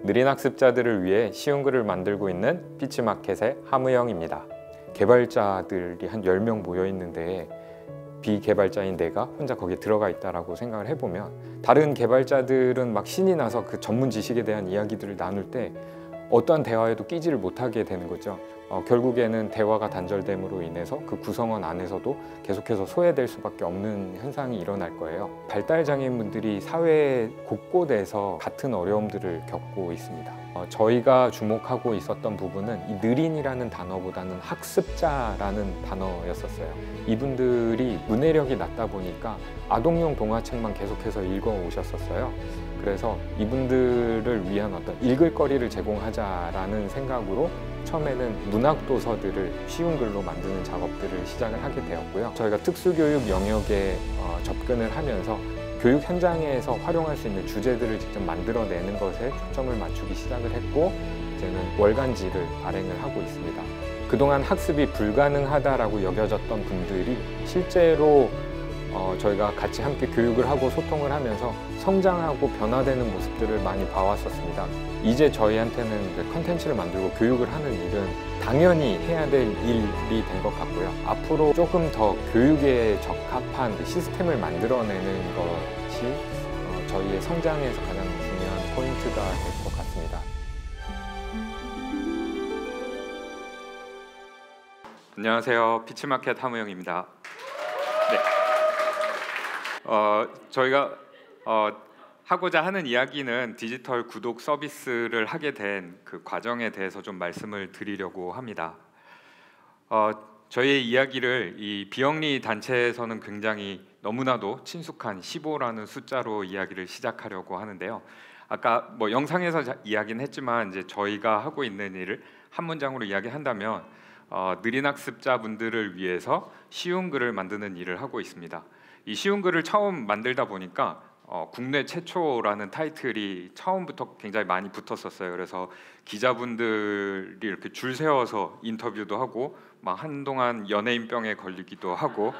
느린 학습자들을 위해 쉬운 글을 만들고 있는 피치마켓의 하무영입니다. 개발자들이 한 10명 모여 있는데 비개발자인 내가 혼자 거기에 들어가 있다라고 생각을 해보면, 다른 개발자들은 막 신이 나서 그 전문 지식에 대한 이야기들을 나눌 때 어떠한 대화에도 끼지를 못하게 되는 거죠. 결국에는 대화가 단절됨으로 인해서 그 구성원 안에서도 계속해서 소외될 수밖에 없는 현상이 일어날 거예요. 발달장애인분들이 사회 곳곳에서 같은 어려움들을 겪고 있습니다. 저희가 주목하고 있었던 부분은 이 느린이라는 단어보다는 학습자라는 단어였었어요. 이분들이 문해력이 낮다 보니까 아동용 동화책만 계속해서 읽어 오셨었어요. 그래서 이분들을 위한 어떤 읽을 거리를 제공하자라는 생각으로 처음에는 문학 도서들을 쉬운 글로 만드는 작업들을 시작을 하게 되었고요. 저희가 특수교육 영역에 접근을 하면서 교육 현장에서 활용할 수 있는 주제들을 직접 만들어내는 것에 초점을 맞추기 시작을 했고, 이제는 월간지를 발행을 하고 있습니다. 그동안 학습이 불가능하다라고 여겨졌던 분들이 실제로 저희가 같이 함께 교육을 하고 소통을 하면서 성장하고 변화되는 모습들을 많이 봐왔었습니다. 이제 저희한테는 컨텐츠를 만들고 교육을 하는 일은 당연히 해야 될 일이 된 것 같고요. 앞으로 조금 더 교육에 적합한 시스템을 만들어내는 것이 저희의 성장에서 가장 중요한 포인트가 될 것 같습니다. 안녕하세요. 피치마켓 하무영입니다. 네. 저희가 하고자 하는 이야기는 디지털 구독 서비스를 하게 된 그 과정에 대해서 좀 말씀을 드리려고 합니다. 저희의 이야기를 이 비영리 단체에서는 굉장히 너무나도 친숙한 15라는 숫자로 이야기를 시작하려고 하는데요. 아까 뭐 영상에서 이야기는 했지만 이제 저희가 하고 있는 일을 한 문장으로 이야기한다면 느린 학습자분들을 위해서 쉬운 글을 만드는 일을 하고 있습니다. 이 쉬운 글을 처음 만들다 보니까 국내 최초라는 타이틀이 처음부터 굉장히 많이 붙었었어요. 그래서 기자분들이 이렇게 줄 세워서 인터뷰도 하고 막 한동안 연예인병에 걸리기도 하고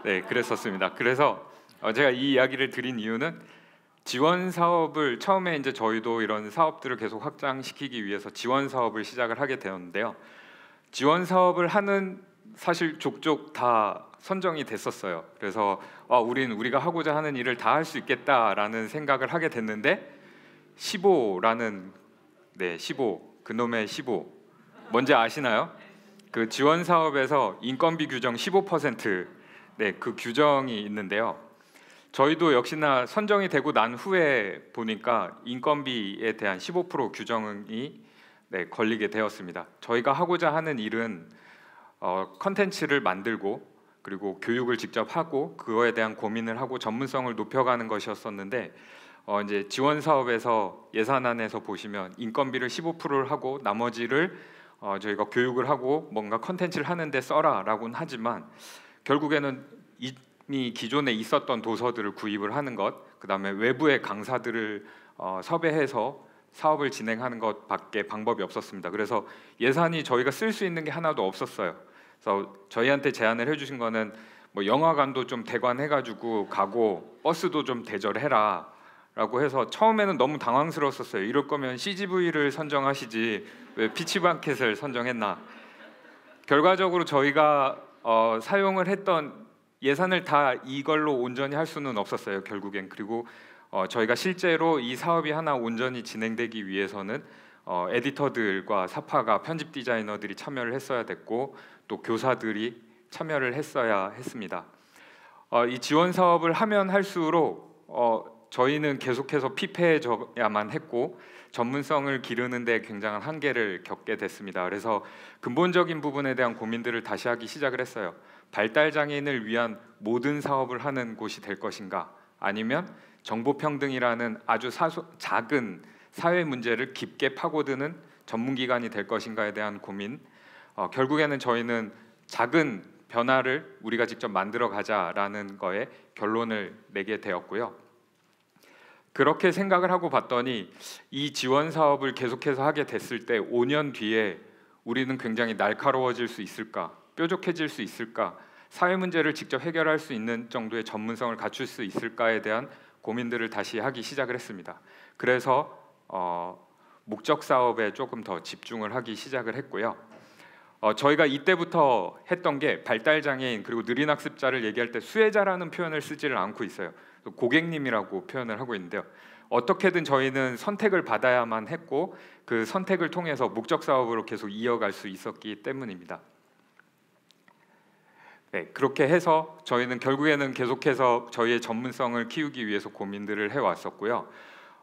네, 그랬었습니다. 그래서 제가 이 이야기를 드린 이유는 지원 사업을 처음에 이제 저희도 이런 사업들을 계속 확장시키기 위해서 지원 사업을 시작을 하게 되었는데요. 지원 사업을 하는 사실 족족 다 선정이 됐었어요. 그래서 우리가 하고자 하는 일을 다 할 수 있겠다라는 생각을 하게 됐는데 15라는 15 그놈의 15 뭔지 아시나요? 그 지원 사업에서 인건비 규정 15% 그 규정이 있는데요. 저희도 역시나 선정이 되고 난 후에 보니까 인건비에 대한 15% 규정이 걸리게 되었습니다. 저희가 하고자 하는 일은 컨텐츠를 만들고 그리고 교육을 직접 하고 그거에 대한 고민을 하고 전문성을 높여가는 것이었었는데 이제 지원 사업에서 예산안에서 보시면 인건비를 15%를 하고 나머지를 저희가 교육을 하고 뭔가 컨텐츠를 하는데 써라라고는 하지만 결국에는 이미 기존에 있었던 도서들을 구입을 하는 것, 그다음에 외부의 강사들을 섭외해서 사업을 진행하는 것밖에 방법이 없었습니다. 그래서 예산이 저희가 쓸 수 있는 게 하나도 없었어요. 그래서 저희한테 제안을 해주신 거는 뭐 영화관도 좀 대관해가지고 가고 버스도 좀 대절해라 라고 해서 처음에는 너무 당황스러웠었어요. 이럴 거면 CGV를 선정하시지 왜 피치마켓을 선정했나. 결과적으로 저희가 사용을 했던 예산을 다 이걸로 온전히 할 수는 없었어요. 결국엔. 그리고 저희가 실제로 이 사업이 하나 온전히 진행되기 위해서는 에디터들과 사파가 편집 디자이너들이 참여를 했어야 됐고 또 교사들이 참여를 했어야 했습니다. 이 지원 사업을 하면 할수록 저희는 계속해서 피폐해져야만 했고 전문성을 기르는 데 굉장한 한계를 겪게 됐습니다. 그래서 근본적인 부분에 대한 고민들을 다시 하기 시작을 했어요. 발달장애인을 위한 모든 사업을 하는 곳이 될 것인가, 아니면 정보평등이라는 아주 작은 사회 문제를 깊게 파고드는 전문기관이 될 것인가에 대한 고민, 결국에는 저희는 작은 변화를 우리가 직접 만들어 가자라는 거에 결론을 내게 되었고요. 그렇게 생각을 하고 봤더니 이 지원 사업을 계속해서 하게 됐을 때 5년 뒤에 우리는 굉장히 날카로워질 수 있을까, 뾰족해질 수 있을까, 사회 문제를 직접 해결할 수 있는 정도의 전문성을 갖출 수 있을까에 대한 고민들을 다시 하기 시작을 했습니다. 그래서 목적 사업에 조금 더 집중을 하기 시작을 했고요. 저희가 이때부터 했던 게 발달 장애인 그리고 느린 학습자를 얘기할 때 수혜자라는 표현을 쓰지를 않고 있어요. 고객님이라고 표현을 하고 있는데요. 어떻게든 저희는 선택을 받아야만 했고 그 선택을 통해서 목적 사업으로 계속 이어갈 수 있었기 때문입니다. 네, 그렇게 해서 저희는 결국에는 계속해서 저희의 전문성을 키우기 위해서 고민들을 해왔었고요.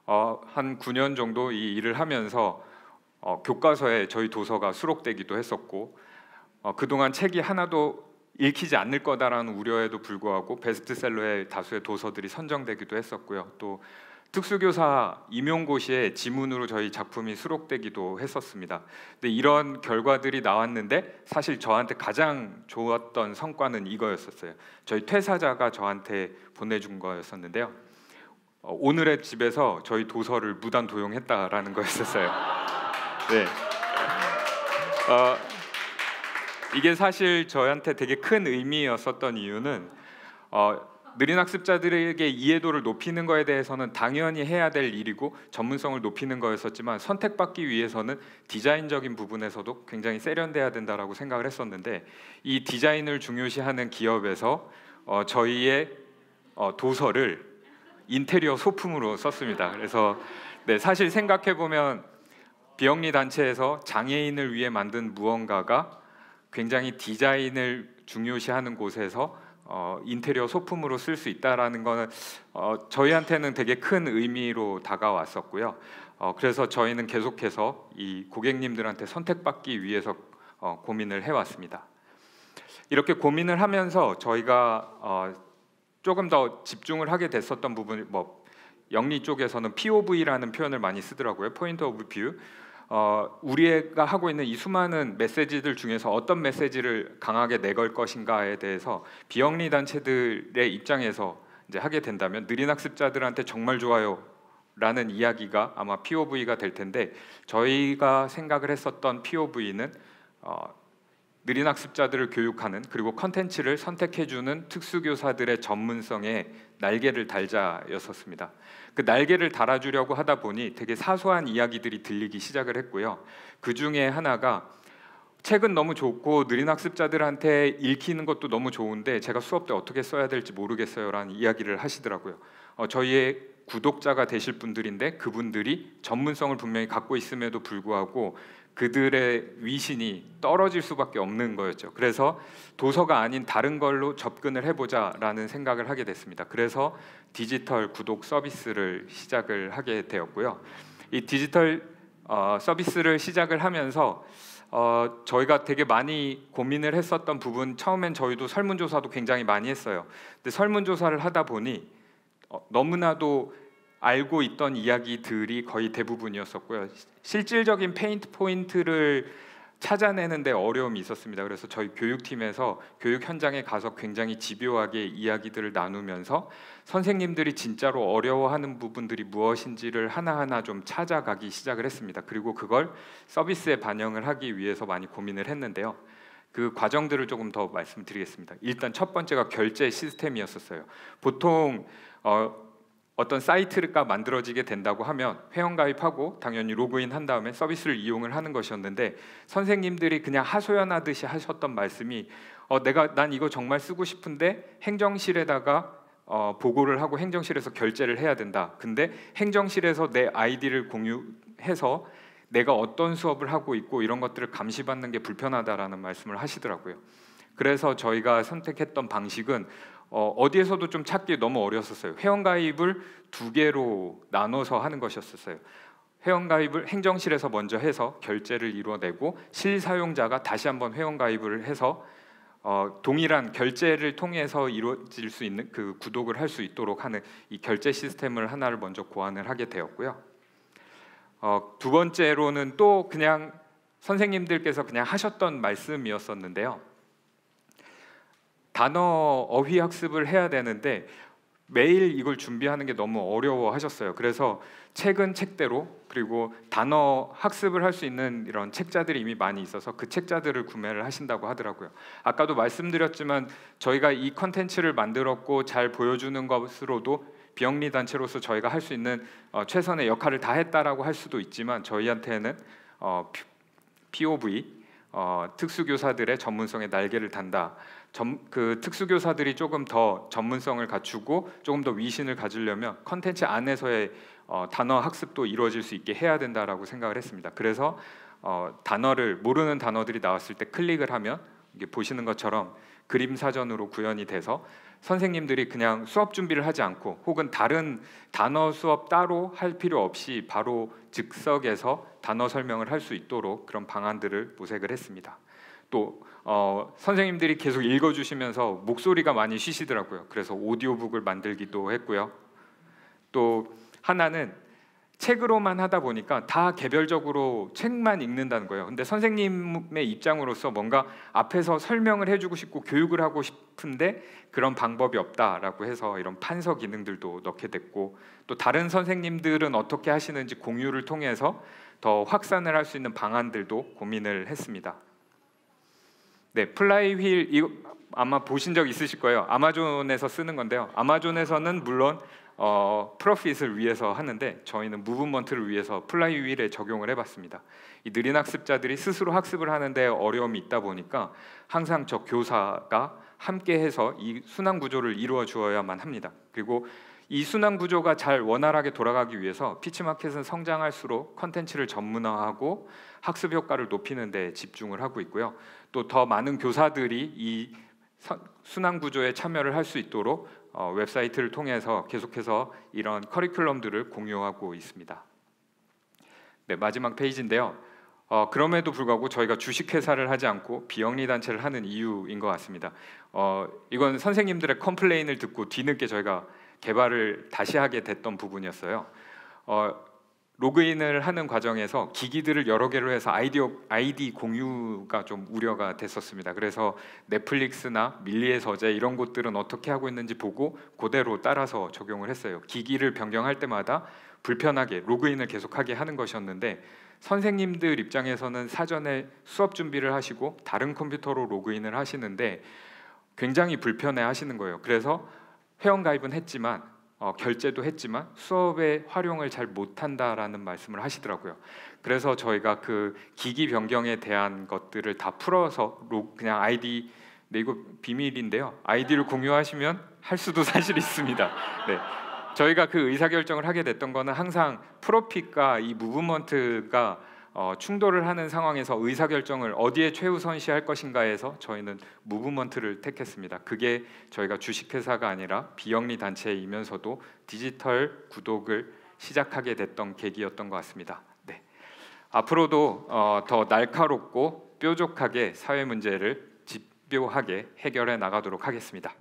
한 9년 정도 이 일을 하면서 교과서에 저희 도서가 수록되기도 했었고 그동안 책이 하나도 읽히지 않을 거다라는 우려에도 불구하고 베스트셀러에 다수의 도서들이 선정되기도 했었고요. 또 특수교사 임용고시에 지문으로 저희 작품이 수록되기도 했었습니다. 근데 이런 결과들이 나왔는데 사실 저한테 가장 좋았던 성과는 이거였었어요. 저희 퇴사자가 저한테 보내준 거였었는데요. 오늘의 집에서 저희 도서를 무단 도용했다라는 거였었어요. 네. 이게 사실 저한테 되게 큰 의미였었던 이유는 느린 학습자들에게 이해도를 높이는 거에 대해서는 당연히 해야 될 일이고 전문성을 높이는 거였었지만 선택받기 위해서는 디자인적인 부분에서도 굉장히 세련돼야 된다라고 생각을 했었는데 이 디자인을 중요시하는 기업에서 저희의 도서를 인테리어 소품으로 썼습니다. 그래서 네, 사실 생각해 보면 비영리 단체에서 장애인을 위해 만든 무언가가 굉장히 디자인을 중요시하는 곳에서 인테리어 소품으로 쓸 수 있다라는 거는 저희한테는 되게 큰 의미로 다가왔었고요. 그래서 저희는 계속해서 이 고객님들한테 선택받기 위해서 고민을 해왔습니다. 이렇게 고민을 하면서 저희가 조금 더 집중을 하게 됐었던 부분이 영리 쪽에서는 POV라는 표현을 많이 쓰더라고요. 포인트 오브 뷰. 우리가 하고 있는 이 수많은 메시지들 중에서 어떤 메시지를 강하게 내걸 것인가에 대해서 비영리 단체들의 입장에서 이제 하게 된다면 느린 학습자들한테 정말 좋아요 라는 이야기가 아마 POV가 될 텐데 저희가 생각을 했었던 POV는 느린 학습자들을 교육하는 그리고 컨텐츠를 선택해주는 특수교사들의 전문성에 날개를 달자였었습니다. 그 날개를 달아주려고 하다 보니 되게 사소한 이야기들이 들리기 시작을 했고요. 그 중에 하나가 책은 너무 좋고 느린 학습자들한테 읽히는 것도 너무 좋은데 제가 수업 때 어떻게 써야 될지 모르겠어요 라는 이야기를 하시더라고요. 저희의 구독자가 되실 분들인데 그분들이 전문성을 분명히 갖고 있음에도 불구하고 그들의 위신이 떨어질 수밖에 없는 거였죠. 그래서 도서가 아닌 다른 걸로 접근을 해보자라는 생각을 하게 됐습니다. 그래서 디지털 구독 서비스를 시작을 하게 되었고요. 이 디지털 서비스를 시작을 하면서 저희가 되게 많이 고민을 했었던 부분, 처음엔 저희도 설문조사도 굉장히 많이 했어요. 근데 설문조사를 하다 보니 너무나도 알고 있던 이야기들이 거의 대부분이었었고요. 실질적인 페인트 포인트를 찾아내는 데 어려움이 있었습니다. 그래서 저희 교육팀에서 교육 현장에 가서 굉장히 집요하게 이야기들을 나누면서 선생님들이 진짜로 어려워하는 부분들이 무엇인지를 하나하나 좀 찾아가기 시작을 했습니다. 그리고 그걸 서비스에 반영을 하기 위해서 많이 고민을 했는데요. 그 과정들을 조금 더 말씀드리겠습니다. 일단 첫 번째가 결제 시스템이었었어요. 보통 어떤 사이트가 만들어지게 된다고 하면 회원가입하고 당연히 로그인 한 다음에 서비스를 이용을 하는 것이었는데 선생님들이 그냥 하소연하듯이 하셨던 말씀이 난 이거 정말 쓰고 싶은데 행정실에다가 보고를 하고 행정실에서 결제를 해야 된다. 근데 행정실에서 내 아이디를 공유해서 내가 어떤 수업을 하고 있고 이런 것들을 감시받는 게 불편하다라는 말씀을 하시더라고요. 그래서 저희가 선택했던 방식은 어디에서도 좀 찾기 너무 어려웠었어요. 회원가입을 2개로 나눠서 하는 것이었어요. 회원가입을 행정실에서 먼저 해서 결제를 이루어내고 실사용자가 다시 한번 회원가입을 해서 동일한 결제를 통해서 이루어질 수 있는 그 구독을 할 수 있도록 하는 이 결제 시스템을 하나를 먼저 고안을 하게 되었고요. 두 번째로는 또 그냥 선생님들께서 그냥 하셨던 말씀이었었는데요. 단어 어휘 학습을 해야 되는데 매일 이걸 준비하는 게 너무 어려워하셨어요. 그래서 책은 책대로 그리고 단어 학습을 할 수 있는 이런 책자들이 이미 많이 있어서 그 책자들을 구매를 하신다고 하더라고요. 아까도 말씀드렸지만 저희가 이 컨텐츠를 만들었고 잘 보여주는 것으로도 비영리 단체로서 저희가 할 수 있는 최선의 역할을 다했다라고 할 수도 있지만 저희한테는 POV 특수교사들의 전문성에 날개를 단다. 그 특수교사들이 조금 더 전문성을 갖추고 조금 더 위신을 가지려면 컨텐츠 안에서의 단어 학습도 이루어질 수 있게 해야 된다라고 생각을 했습니다. 그래서 모르는 단어들이 나왔을 때 클릭을 하면 이게 보시는 것처럼 그림 사전으로 구현이 돼서 선생님들이 그냥 수업 준비를 하지 않고 혹은 다른 단어 수업 따로 할 필요 없이 바로 즉석에서 단어 설명을 할 수 있도록 그런 방안들을 모색을 했습니다. 또 선생님들이 계속 읽어주시면서 목소리가 많이 쉬시더라고요. 그래서 오디오북을 만들기도 했고요. 또 하나는 책으로만 하다 보니까 다 개별적으로 책만 읽는다는 거예요. 근데 선생님의 입장으로서 뭔가 앞에서 설명을 해주고 싶고 교육을 하고 싶은데 그런 방법이 없다라고 해서 이런 판서 기능들도 넣게 됐고, 또 다른 선생님들은 어떻게 하시는지 공유를 통해서 더 확산을 할 수 있는 방안들도 고민을 했습니다. 네, 플라이휠 이거 아마 보신 적 있으실 거예요. 아마존에서 쓰는 건데요. 아마존에서는 물론 프로핏을 위해서 하는데 저희는 무브먼트를 위해서 플라이휠에 적용을 해봤습니다. 이 느린 학습자들이 스스로 학습을 하는데 어려움이 있다 보니까 항상 저 교사가 함께해서 이 순환 구조를 이루어 주어야만 합니다. 그리고 이 순환 구조가 잘 원활하게 돌아가기 위해서 피치마켓은 성장할수록 컨텐츠를 전문화하고 학습 효과를 높이는 데 집중을 하고 있고요. 또 더 많은 교사들이 이 순환 구조에 참여를 할 수 있도록 웹사이트를 통해서 계속해서 이런 커리큘럼들을 공유하고 있습니다. 네, 마지막 페이지인데요. 그럼에도 불구하고 저희가 주식회사를 하지 않고 비영리 단체를 하는 이유인 것 같습니다. 이건 선생님들의 컴플레인을 듣고 뒤늦게 저희가 개발을 다시 하게 됐던 부분이었어요. 로그인을 하는 과정에서 기기들을 여러 개로 해서 아이디 공유가 좀 우려가 됐었습니다. 그래서 넷플릭스나 밀리의 서재 이런 곳들은 어떻게 하고 있는지 보고 그대로 따라서 적용을 했어요. 기기를 변경할 때마다 불편하게 로그인을 계속하게 하는 것이었는데 선생님들 입장에서는 사전에 수업 준비를 하시고 다른 컴퓨터로 로그인을 하시는데 굉장히 불편해 하시는 거예요. 그래서 회원가입은 했지만 결제도 했지만 수업에 활용을 잘 못한다라는 말씀을 하시더라고요. 그래서 저희가 그 기기 변경에 대한 것들을 다 풀어서 그냥 아이디, 네, 이거 비밀인데요. 아이디를 공유하시면 할 수도 사실 있습니다. 네. 저희가 그 의사결정을 하게 됐던 거는 항상 프로핏과 이 무브먼트가 충돌을 하는 상황에서 의사결정을 어디에 최우선시할 것인가에서 저희는 무브먼트를 택했습니다. 그게 저희가 주식회사가 아니라 비영리 단체이면서도 디지털 구독을 시작하게 됐던 계기였던 것 같습니다. 네. 앞으로도 더 날카롭고 뾰족하게 사회 문제를 집요하게 해결해 나가도록 하겠습니다.